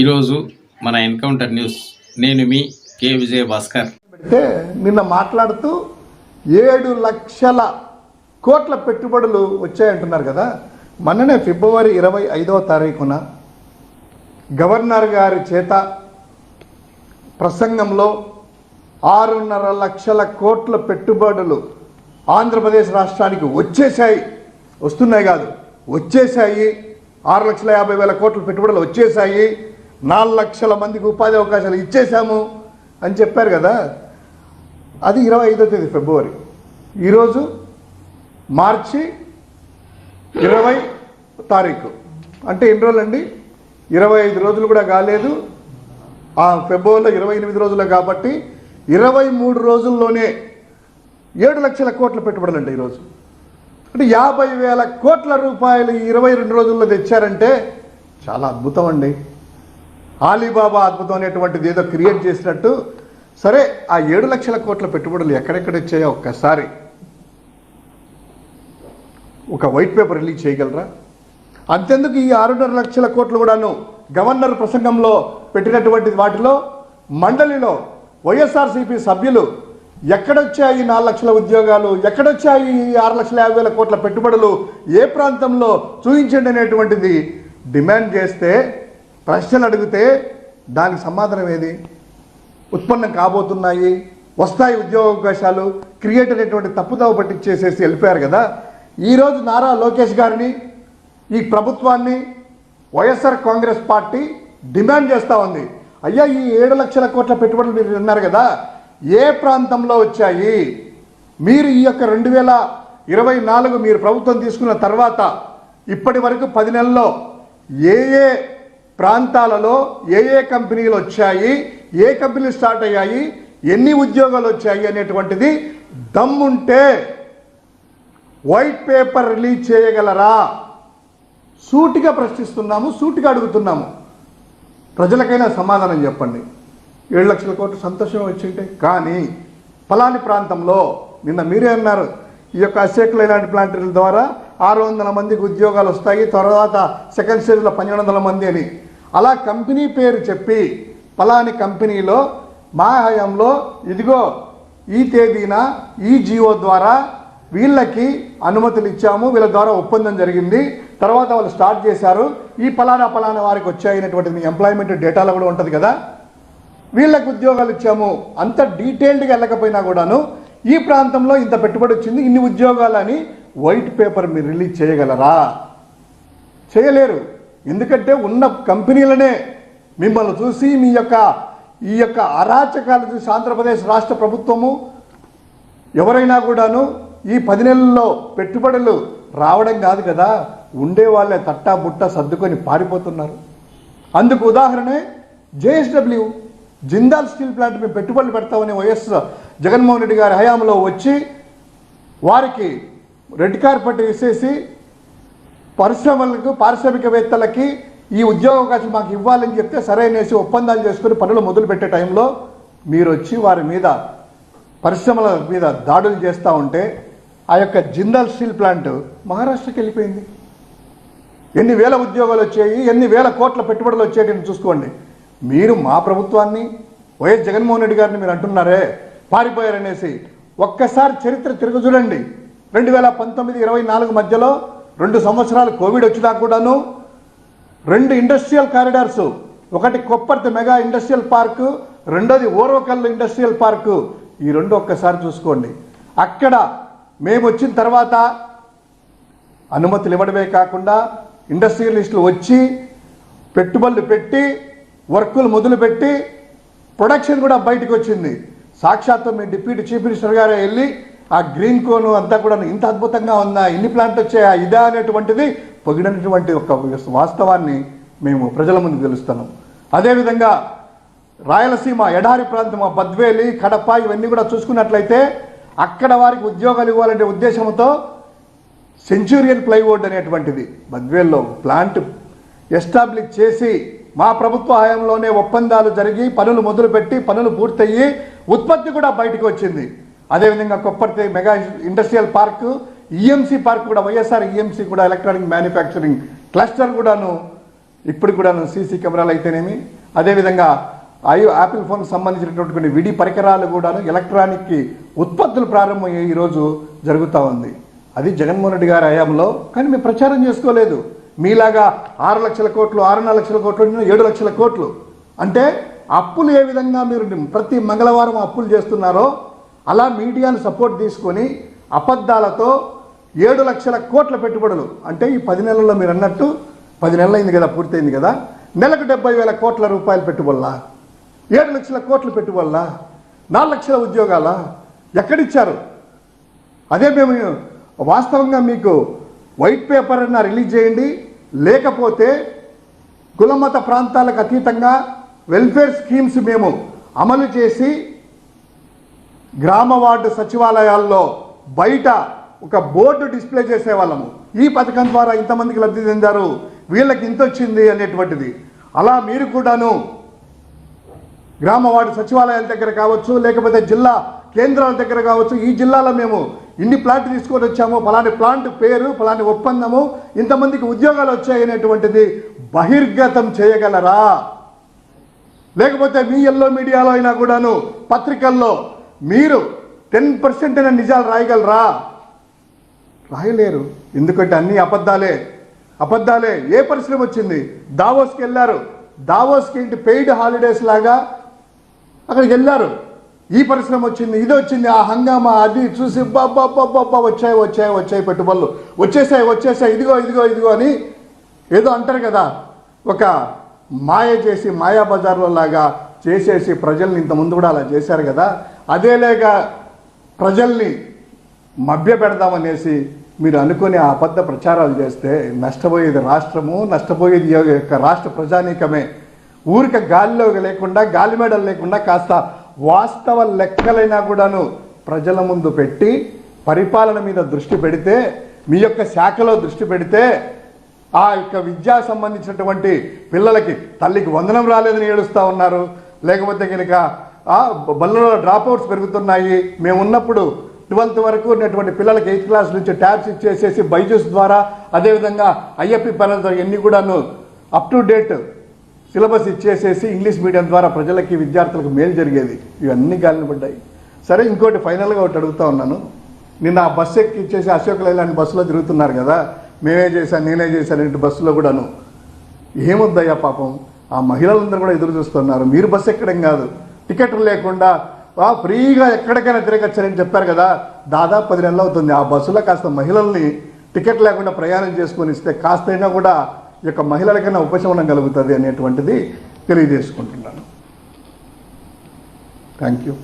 ఈరోజు మన encounter news, నేను మీ కే విజయ భాస్కర్. పెడితే నిన్న మాట్లాడుతూ 7 లక్షల కోట్ల పెట్టుబడులు వచ్చాయంటున్నారు కదా. మొన్ననే ఫిబ్రవరి 25వ తారీఖున గవర్నర్ గారి చేత ప్రసంగంలో 6.5 లక్షల కోట్ల పెట్టుబడులు ఆంధ్రప్రదేశ్ రాష్ట్రానికి వచ్చేసాయి, వస్తున్నాయి కాదు వచ్చేసాయి, 6,50,000 కోట్ల పెట్టుబడులు వచ్చేసాయి, 4 లక్షల మందికి ఉపాధి అవకాశాలు ఇచ్చేసాము అని చెప్పారు కదా. అది 25వ తేదీ ఫిబ్రవరి. ఈరోజు మార్చి 20 తారీఖు, అంటే ఎన్ని రోజులండి? 25 రోజులు కూడా కాలేదు. ఆ ఫిబ్రవరిలో 28 రోజులే కాబట్టి 23 రోజుల్లోనే 7 లక్షల కోట్ల పెట్టుబడులు అండి ఈరోజు. అంటే 50,000 కోట్ల రూపాయలు 22 రోజుల్లో తెచ్చారంటే చాలా అద్భుతం అండి. ఆలీబాబా అద్భుతం అనేటువంటిది ఏదో క్రియేట్ చేసినట్టు. సరే, ఆ 7 లక్షల కోట్ల పెట్టుబడులు ఎక్కడెక్కడ వచ్చాయో ఒక్కసారి ఒక వైట్ పేపర్ రిలీజ్ చేయగలరా? అంతెందుకు ఈ 6.5 లక్షల కోట్లు కూడాను గవర్నర్ ప్రసంగంలో పెట్టినటువంటి వాటిలో మండలిలో వైఎస్ఆర్సీపీ సభ్యులు ఎక్కడొచ్చాయి 4 లక్షల ఉద్యోగాలు, ఎక్కడొచ్చాయి 6,50,000 కోట్ల పెట్టుబడులు, ఏ ప్రాంతంలో చూపించండి అనేటువంటిది డిమాండ్ చేస్తే, ప్రశ్నలు అడిగితే దానికి సమాధానం ఏది? ఉత్పన్నం కాబోతున్నాయి, వస్తాయి ఉద్యోగ అవకాశాలు, క్రియేట్ అనేటువంటి తప్పుదావ పట్టించేసేసి వెళ్ళిపోయారు కదా. ఈరోజు నారా లోకేష్ గారిని, ఈ ప్రభుత్వాన్ని వైఎస్ఆర్ కాంగ్రెస్ పార్టీ డిమాండ్ చేస్తూ ఉంది. అయ్యా, ఈ 7 లక్షల కోట్ల పెట్టుబడులు మీరు విన్నారు కదా, ఏ ప్రాంతంలో వచ్చాయి? మీరు ఈ యొక్క 2024 మీరు ప్రభుత్వం తీసుకున్న తర్వాత ఇప్పటి వరకు 10 నెలల్లో ఏ ఏ ప్రాంతాలలో ఏ ఏ కంపెనీలు వచ్చాయి, ఏ కంపెనీలు స్టార్ట్ అయ్యాయి, ఎన్ని ఉద్యోగాలు వచ్చాయి అనేటువంటిది దమ్ముంటే వైట్ పేపర్ రిలీజ్ చేయగలరా? సూటిగా ప్రశ్నిస్తున్నాము, సూటిగా అడుగుతున్నాము. ప్రజలకైనా సమాధానం చెప్పండి. 7 లక్షల కోట్లు సంతోషం వచ్చింటే, కానీ ఫలాని ప్రాంతంలో నిన్న మీరే అన్నారు, ఈ యొక్క అసేకులు ఇలాంటి ప్లాంటరీల ద్వారా 600 మందికి ఉద్యోగాలు వస్తాయి, తర్వాత సెకండ్ స్టేజ్లో 1,200 మంది అని. అలా కంపెనీ పేరు చెప్పి ఫలాని కంపెనీలో మా హయాంలో ఇదిగో ఈ తేదీన ఈ జియో ద్వారా వీళ్ళకి అనుమతులు ఇచ్చాము, వీళ్ళ ద్వారా ఒప్పందం జరిగింది, తర్వాత వాళ్ళు స్టార్ట్ చేశారు, ఈ ఫలానా వారికి వచ్చాయినటువంటి మీ ఎంప్లాయ్మెంట్ డేటాలో కూడా ఉంటుంది కదా, వీళ్ళకి ఉద్యోగాలు ఇచ్చాము. అంత డీటెయిల్డ్గా వెళ్ళకపోయినా కూడాను ఈ ప్రాంతంలో ఇంత పెట్టుబడి వచ్చింది, ఇన్ని ఉద్యోగాలు అని వైట్ పేపర్ మీరు రిలీజ్ చేయగలరా? చేయలేరు. ఎందుకంటే ఉన్న కంపెనీలనే మిమ్మల్ని చూసి ఈ యొక్క అరాచకాలు చూసి ఆంధ్రప్రదేశ్ రాష్ట్ర ప్రభుత్వము ఎవరైనా కూడాను ఈ 10 నెలల్లో పెట్టుబడులు రావడం కాదు కదా, ఉండే వాళ్ళే తట్టా బుట్ట సర్దుకొని పారిపోతున్నారు. అందుకు ఉదాహరణే జేఎస్డబ్ల్యూ, జిందాల్ స్టీల్ ప్లాంట్ మేము పెట్టుబడులు పెడతామని వైఎస్ జగన్మోహన్ రెడ్డి గారి హయాంలో వచ్చి వారికి రెడ్ కార్పెట్ వేసేసి పరిశ్రమలకు, పారిశ్రామికవేత్తలకి ఈ ఉద్యోగ అవకాశం మాకు ఇవ్వాలని చెప్తే సరైనసి ఒప్పందాలు చేసుకుని పనులు మొదలుపెట్టే టైంలో మీరు వచ్చి వారి మీద, పరిశ్రమల మీద దాడులు చేస్తూ ఉంటే ఆ యొక్క జిందాల్ స్టీల్ ప్లాంట్ మహారాష్ట్రకి వెళ్ళిపోయింది. ఎన్ని వేల ఉద్యోగాలు వచ్చాయి, ఎన్ని వేల కోట్ల పెట్టుబడులు వచ్చాయని చూసుకోండి. మీరు మా ప్రభుత్వాన్ని, వైఎస్ జగన్మోహన్ రెడ్డి గారిని మీరు అంటున్నారే పారిపోయారనేసి, ఒక్కసారి చరిత్ర తిరగ చూడండి. 2019-24 మధ్యలో 2 సంవత్సరాలు కోవిడ్ వచ్చినా కూడాను 2 ఇండస్ట్రియల్ కారిడార్స్, ఒకటి కొప్పర్తి మెగా ఇండస్ట్రియల్ పార్కు, రెండోది ఓర్వకల్లు ఇండస్ట్రియల్ పార్కు, ఈ 2 ఒక్కసారి చూసుకోండి. అక్కడ మేము వచ్చిన తర్వాత అనుమతులు ఇవ్వడమే కాకుండా ఇండస్ట్రియలిస్టులు వచ్చి పెట్టుబడులు పెట్టి వర్కులు మొదలుపెట్టి ప్రొడక్షన్ కూడా బయటకు వచ్చింది. సాక్షాత్తు మీ డిప్యూటీ చీఫ్ మినిస్టర్ గారే వెళ్ళి ఆ గ్రీన్ కోన్ అంతా కూడా ఇంత అద్భుతంగా ఉందా, ఇన్ని ప్లాంట్ వచ్చాయా, ఇదా అనేటువంటిది పొగిడినటువంటి ఒక వాస్తవాన్ని మేము ప్రజల ముందు తెలుస్తున్నాం. అదేవిధంగా రాయలసీమ ఎడారి ప్రాంతం, బద్వేలి, కడప ఇవన్నీ కూడా చూసుకున్నట్లయితే అక్కడ వారికి ఉద్యోగాలు ఇవ్వాలనే ఉద్దేశంతో సెంచురియన్ ప్లైవుడ్ అనేటువంటిది బద్వేల్లో ప్లాంట్ ఎస్టాబ్లిష్ చేసి మా ప్రభుత్వ హయాంలోనే ఒప్పందాలు జరిగి పనులు మొదలుపెట్టి పనులు పూర్తయ్యి ఉత్పత్తి కూడా బయటకు వచ్చింది. అదేవిధంగా Kopparthi mega industrial park, EMC park కూడా, వైఎస్ఆర్ ఈఎంసీ కూడా ఎలక్ట్రానిక్ మ్యానుఫ్యాక్చరింగ్ క్లస్టర్ కూడాను ఇప్పుడు కూడా సీసీ కెమెరాలు అయితేనేమి, అదేవిధంగా యాపిల్ ఫోన్కి సంబంధించినటువంటి కొన్ని విడి పరికరాలు కూడా ఎలక్ట్రానిక్ ఉత్పత్తులు ప్రారంభమయ్యే ఈరోజు జరుగుతూ ఉంది. అది జగన్మోహన్ రెడ్డి గారి హయాంలో. కానీ మేము ప్రచారం చేసుకోలేదు. మీలాగా 6 లక్షల కోట్లు, 6.5 లక్షల కోట్లు, 7 లక్షల కోట్లు అంటే అప్పులు ఏ విధంగా మీరు ప్రతి మంగళవారం అప్పులు చేస్తున్నారో అలా మీడియాను సపోర్ట్ తీసుకొని అబద్ధాలతో 7 లక్షల కోట్ల పెట్టుబడులు అంటే ఈ 10 నెలల్లో మీరు అన్నట్టు 10 నెలలు అయింది కదా, పూర్తయింది కదా, నెలకు 70,000 కోట్ల రూపాయలు పెట్టుబడులా, 7 లక్షల కోట్లు పెట్టుబడులా, 4 లక్షల ఉద్యోగాల ఎక్కడిచ్చారు? అదే మేము వాస్తవంగా మీకు వైట్ పేపర్ అన్న రిలీజ్ చేయండి, లేకపోతే కులమత ప్రాంతాలకు అతీతంగా వెల్ఫేర్ స్కీమ్స్ మేము అమలు చేసి గ్రామ వార్డు సచివాలయాల్లో బయట ఒక బోర్డు డిస్ప్లే చేసేవాళ్ళము. ఈ పథకం ద్వారా ఇంతమందికి లబ్ధి చెందారు, వీళ్ళకి ఇంత వచ్చింది అనేటువంటిది. అలా మీరు కూడాను గ్రామ వార్డు సచివాలయాల దగ్గర కావచ్చు, లేకపోతే జిల్లా కేంద్రాల దగ్గర కావచ్చు, ఈ జిల్లాలో మేము ఇన్ని ప్లాంట్ తీసుకొని వచ్చాము, ఫలాని ప్లాంట్ పేరు, ఫలాని ఒప్పందము, ఇంతమందికి ఉద్యోగాలు వచ్చాయి అనేటువంటిది బహిర్గతం చేయగలరా? లేకపోతే మీ ఎల్లో మీడియాలో అయినా కూడాను పత్రికల్లో మీరు 10% అయిన నిజాలు రాయగలరా? రాయలేరు. ఎందుకంటే అన్ని అబద్ధాలే. ఏ పరిశ్రమ వచ్చింది? దావోస్కి వెళ్ళారు. దావోస్కి ఏంటి పెయిడ్ హాలిడేస్ లాగా అక్కడికి వెళ్ళారు. ఈ పరిశ్రమ వచ్చింది, ఇది వచ్చింది, ఆ హంగామా అది చూసి బాబా వచ్చాయి పెట్టుబడులు వచ్చేసాయి ఇదిగో అని ఏదో అంటారు కదా, ఒక మాయ చేసి మాయా బజార్లో లాగా చేసేసి ప్రజల్ని ఇంతకుముందు కూడా అలా చేశారు కదా. అదేలేక ప్రజల్ని మభ్య పెడదామనేసి మీరు అనుకుని ఆ అబద్ధ ప్రచారాలు చేస్తే నష్టపోయేది రాష్ట్రము, నష్టపోయేది యొక్క రాష్ట్ర ప్రజానీకమే. ఊరిక గాలిలో లేకుండా, గాలిమేడలు లేకుండా కాస్త వాస్తవ లెక్కలైనా కూడాను ప్రజల ముందు పెట్టి పరిపాలన మీద దృష్టి పెడితే, మీ యొక్క శాఖలో దృష్టి పెడితే, ఆ యొక్క విద్యా సంబంధించినటువంటి పిల్లలకి తల్లికి వందనం రాలేదని ఏడుస్తూ ఉన్నారు. లేకపోతే కనుక బళ్ళలో డ్రాప్అవుట్స్ పెరుగుతున్నాయి. మేము ఉన్నప్పుడు 12th వరకు ఉన్నటువంటి పిల్లలకి 8th క్లాస్ నుంచి ట్యాబ్స్ ఇచ్చేసేసి బైజూస్ ద్వారా, అదేవిధంగా ఐఎఫ్పి ప్యానల్ ద్వారా ఎన్ని కూడాను అప్ టు డేట్ సిలబస్ ఇచ్చేసేసి ఇంగ్లీష్ మీడియం ద్వారా ప్రజలకి విద్యార్థులకు మేలు జరిగేది. ఇవన్నీ గాలిన పడ్డాయి. సరే, ఇంకోటి ఫైనల్గా ఒకటి అడుగుతా ఉన్నాను. నిన్న ఆ బస్సు ఎక్కి ఇచ్చేసి అశోక్ లైలాండ్ బస్సులో తిరుగుతున్నారు కదా, నేనే చేశాను ఇంటి బస్సులో కూడాను. ఏమొద్దయ్యా పాపం, ఆ మహిళలందరూ కూడా ఎదురు చూస్తున్నారు. మీరు బస్సు ఎక్కడం కాదు, టికెట్లు లేకుండా ఫ్రీగా ఎక్కడికైనా తిరగచ్చని చెప్పారు కదా. దాదాపు 10 నెలలు అవుతుంది. ఆ బస్సులో కాస్త మహిళల్ని టికెట్ లేకుండా ప్రయాణం చేసుకొని ఇస్తే కాస్తైనా కూడా ఈ యొక్క మహిళలకైనా ఉపశమనం కలుగుతుంది అనేటువంటిది తెలియజేసుకుంటున్నాను. Thank you.